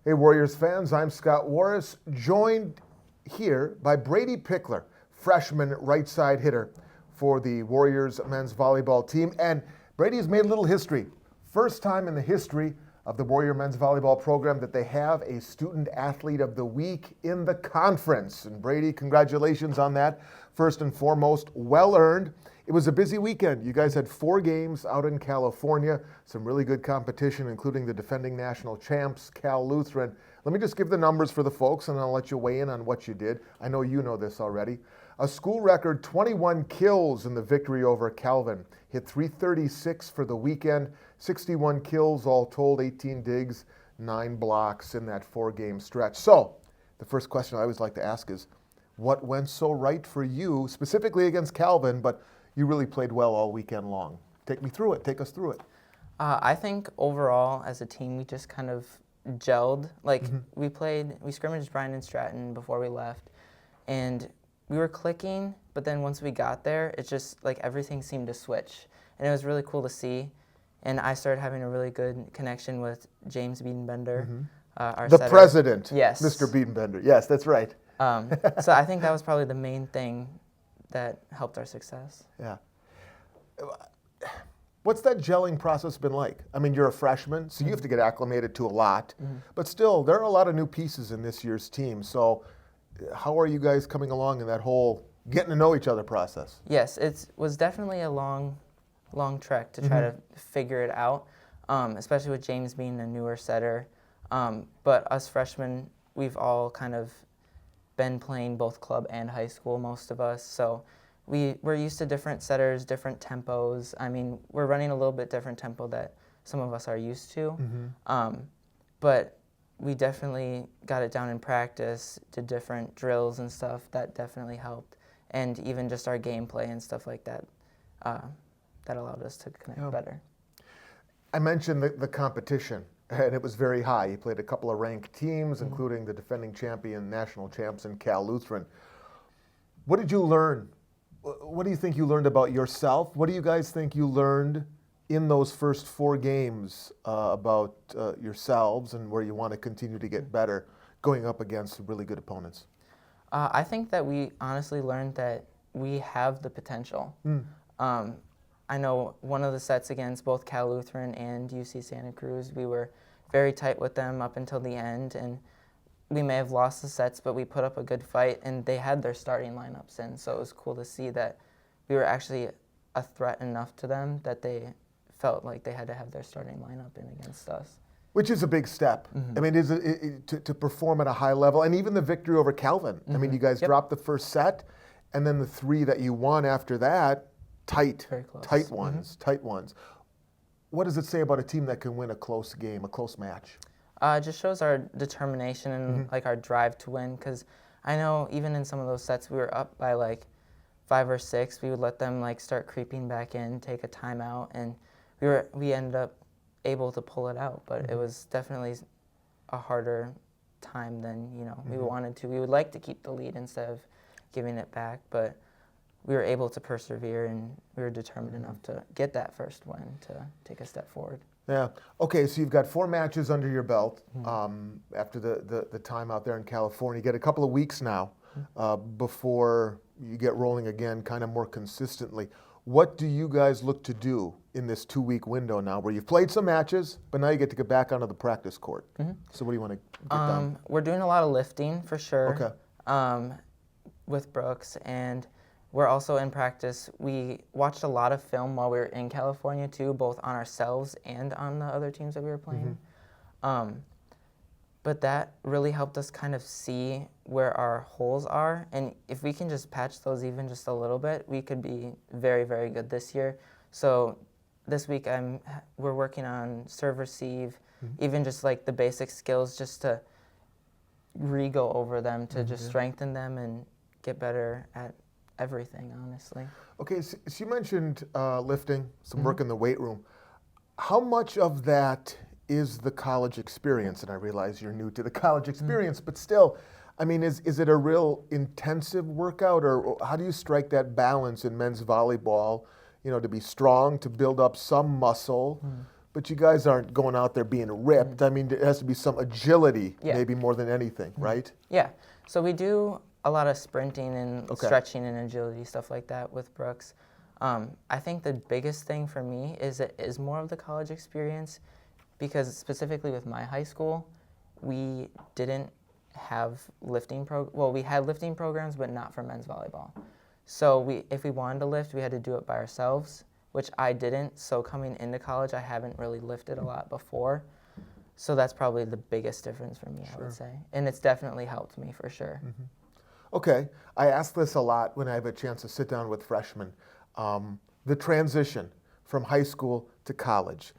Hey Warriors fans, I'm Scott Warras, joined here by Brady Pichler, freshman right side hitter for the Warriors men's volleyball team. And Brady has made a little history. First time in the history of the Warrior men's volleyball program that they have a student athlete of the week in the conference. And Brady, congratulations on that. First and foremost, well earned. It was a busy weekend. You guys had 4 games out in California, some really good competition, including the defending national champs, Cal Lutheran. Let me just give the numbers for the folks, and I'll let you weigh in on what you did. I know you know this already. A school record 21 kills in the victory over Calvin. Hit 336 for the weekend, 61 kills all told, 18 digs, 9 blocks in that 4-game stretch. So, the first question I always like to ask is, what went so right for you, specifically against Calvin, but you really played well all weekend long? Take me through it. Take us through it. I think overall, as a team, we just kind of gelled. We scrimmaged Bryan and Stratton before we left, and we were clicking, but then once we got there, it just, everything seemed to switch. And it was really cool to see. And I started having a really good connection with James Biedenbender, our The setter. president, Yes. Mr. Biedenbender. Yes, that's right. So I think that was probably the main thing that helped our success. Yeah. What's that gelling process been like? I mean, you're a freshman, so you have to get acclimated to a lot. But still, there are a lot of new pieces in this year's team. So how are you guys coming along in that whole getting to know each other process? Yes, it was definitely a long trek to try to figure it out, especially with James being a newer setter. But us freshmen, we've all kind of been playing both club and high school, most of us. So we're used to different setters, different tempos. I mean, we're running a little bit different tempo that some of us are used to. But we definitely got it down in practice, did different drills and stuff. That definitely helped. And even just our gameplay and stuff like that, that allowed us to connect better. I mentioned the competition, and it was very high. You played a couple of ranked teams, including the defending champion, national champs in Cal Lutheran. What did you learn? What do you think you learned about yourself? What do you guys think you learned in those first 4 games about yourselves and where you want to continue to get better going up against really good opponents? I think that we honestly learned that we have the potential. I know one of the sets against both Cal Lutheran and UC Santa Cruz, we were very tight with them up until the end, and we may have lost the sets, but we put up a good fight, and they had their starting lineups in, so it was cool to see that we were actually a threat enough to them that they felt like they had to have their starting lineup in against us. Which is a big step. I mean, to perform at a high level, and even the victory over Calvin. I mean, you guys dropped the first set, and then the 3 that you won after that, tight ones. What does it say about a team that can win a close game, a close match? It just shows our determination and our drive to win. Because I know even in some of those sets, we were up by 5 or 6. We would let them start creeping back in, take a timeout, and we ended up able to pull it out. But it was definitely a harder time than we wanted to. We would like to keep the lead instead of giving it back, but we were able to persevere, and we were determined enough to get that first win to take a step forward. Yeah. Okay, so you've got 4 matches under your belt after the time out there in California. You get a couple of weeks now before you get rolling again kind of more consistently. What do you guys look to do in this 2-week window now where you've played some matches, but now you get to get back onto the practice court? So what do you want to get done? We're doing a lot of lifting for sure. Okay. With Brooks, and we're also in practice. We watched a lot of film while we were in California too, both on ourselves and on the other teams that we were playing. But that really helped us kind of see where our holes are, and if we can just patch those even just a little bit, we could be very, very good this year. So this week we're working on serve receive, even just the basic skills, just to re-go over them, to just strengthen them and get better at everything, honestly. Okay, so you mentioned lifting, some work in the weight room. How much of that is the college experience? And I realize you're new to the college experience, but still, I mean, is it a real intensive workout, or how do you strike that balance in men's volleyball, to be strong, to build up some muscle, But you guys aren't going out there being ripped. I mean, there has to be some agility, maybe more than anything, right? Yeah. So we do a lot of sprinting and Okay. stretching and agility, stuff like that with Brooks. I think the biggest thing for me is it is more of the college experience, because specifically with my high school, we didn't have we had lifting programs, but not for men's volleyball. So if we wanted to lift, we had to do it by ourselves, which I didn't. So coming into college, I haven't really lifted a lot before. So that's probably the biggest difference for me, I would say. And it's definitely helped me for sure. Okay, I ask this a lot when I have a chance to sit down with freshmen. The transition from high school to college.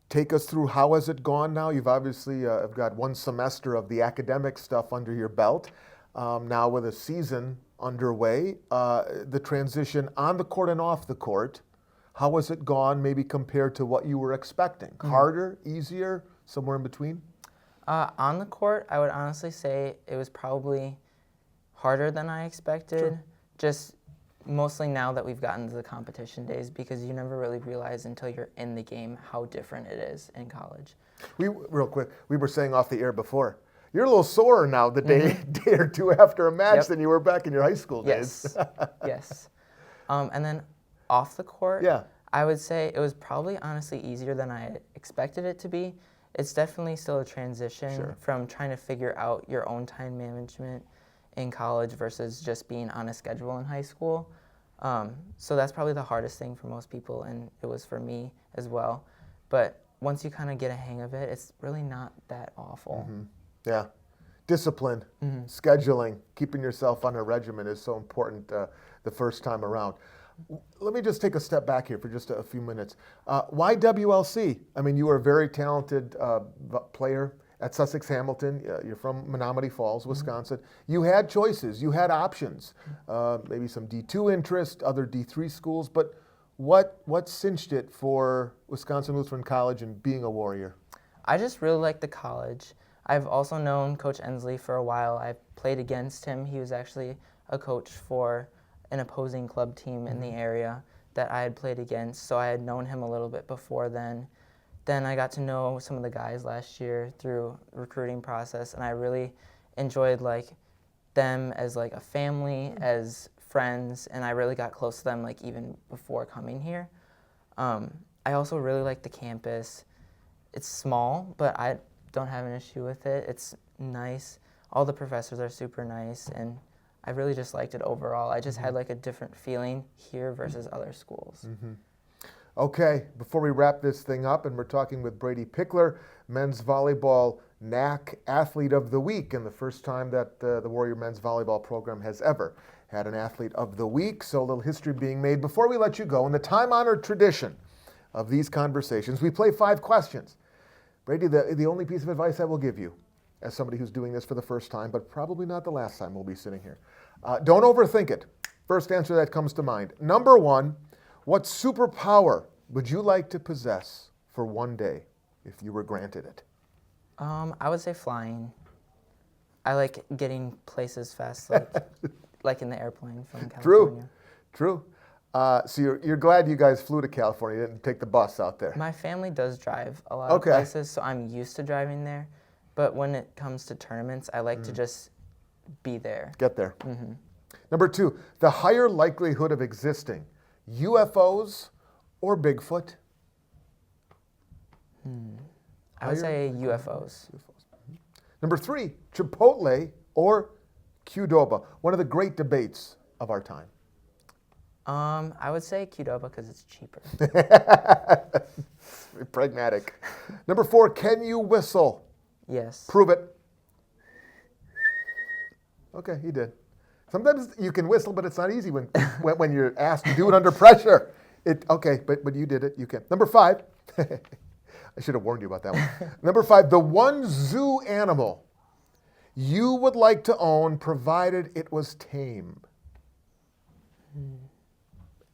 Take us through, how has it gone now? You've obviously have got one semester of the academic stuff under your belt. Now with a season underway, the transition on the court and off the court, how has it gone maybe compared to what you were expecting? Harder, easier, somewhere in between? On the court, I would honestly say it was probably harder than I expected. Sure. Just mostly now that we've gotten to the competition days, because you never really realize until you're in the game how different it is in college. Real quick, we were saying off the air before, you're a little sore now the day or two after a match than you were back in your high school days. Yes. And then off the court, I would say it was probably honestly easier than I expected it to be. It's definitely still a transition from trying to figure out your own time management in college versus just being on a schedule in high school. So that's probably the hardest thing for most people, and it was for me as well. But once you kind of get a hang of it, it's really not that awful. Yeah. Discipline, scheduling, keeping yourself on a regimen is so important the first time around. Let me just take a step back here for just a few minutes. Why WLC? I mean, you are a very talented player at Sussex Hamilton. You're from Menominee Falls, Wisconsin. You had choices. You had options. Maybe some D2 interest, other D3 schools. But what cinched it for Wisconsin Lutheran College and being a Warrior? I just really like the college. I've also known Coach Ensley for a while. I played against him. He was actually a coach for an opposing club team in the area that I had played against, so I had known him a little bit before then. Then I got to know some of the guys last year through recruiting process, and I really enjoyed them as a family, as friends, and I really got close to them even before coming here. I also really like the campus. It's small, but I don't have an issue with it. It's nice. All the professors are super nice, and I really just liked it overall. I just had a different feeling here versus other schools. Okay, before we wrap this thing up, and we're talking with Brady Pichler, men's volleyball NACC Athlete of the Week, and the first time that the Warrior men's volleyball program has ever had an Athlete of the Week, so a little history being made. Before we let you go, in the time-honored tradition of these conversations, we play 5 questions. Brady, the only piece of advice I will give you, as somebody who's doing this for the first time, but probably not the last time we'll be sitting here, don't overthink it. First answer that comes to mind. Number 1, what superpower would you like to possess for one day if you were granted it? I would say flying. I like getting places fast, like in the airplane from California. True. So you're glad you guys flew to California, you didn't take the bus out there. My family does drive a lot of places, so I'm used to driving there. But when it comes to tournaments, I like to just be there. Get there. Number 2, the higher likelihood of existing, UFOs or Bigfoot? I would say UFOs. Number 3, Chipotle or Qdoba, one of the great debates of our time. I would say Qdoba because it's cheaper. Pragmatic. Number 4, can you whistle? Yes. Prove it. Okay, he did. Sometimes you can whistle, but it's not easy when you're asked to do it under pressure. Okay, but you did it. You can. Number 5. I should have warned you about that one. Number 5, the one zoo animal you would like to own provided it was tame.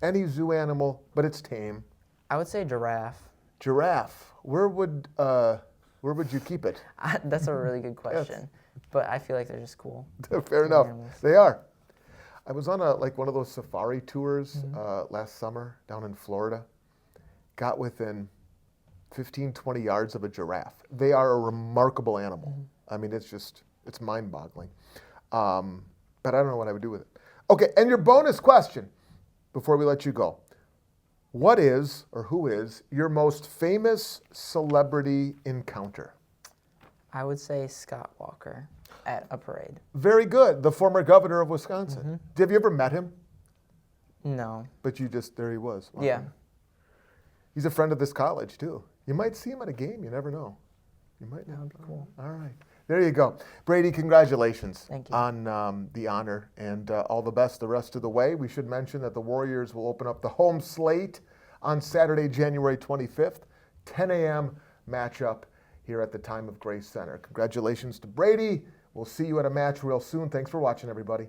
Any zoo animal, but it's tame. I would say giraffe. Giraffe. Where would you keep it? That's a really good question, but I feel like they're just cool. Fair enough. Animals. They are. I was on one of those safari tours last summer down in Florida. Got within 15, 20 yards of a giraffe. They are a remarkable animal. I mean, it's mind-boggling. But I don't know what I would do with it. Okay, and your bonus question before we let you go. What is, or who is, your most famous celebrity encounter? I would say Scott Walker at a parade. Very good. The former governor of Wisconsin. Have you ever met him? No. But there he was. Wow. Yeah. He's a friend of this college, too. You might see him at a game. You never know. You might. That would be cool. All right. There you go. Brady, congratulations Thank you. on the honor, and all the best the rest of the way. We should mention that the Warriors will open up the home slate on Saturday, January 25th, 10 a.m. matchup here at the Time of Grace Center. Congratulations to Brady. We'll see you at a match real soon. Thanks for watching, everybody.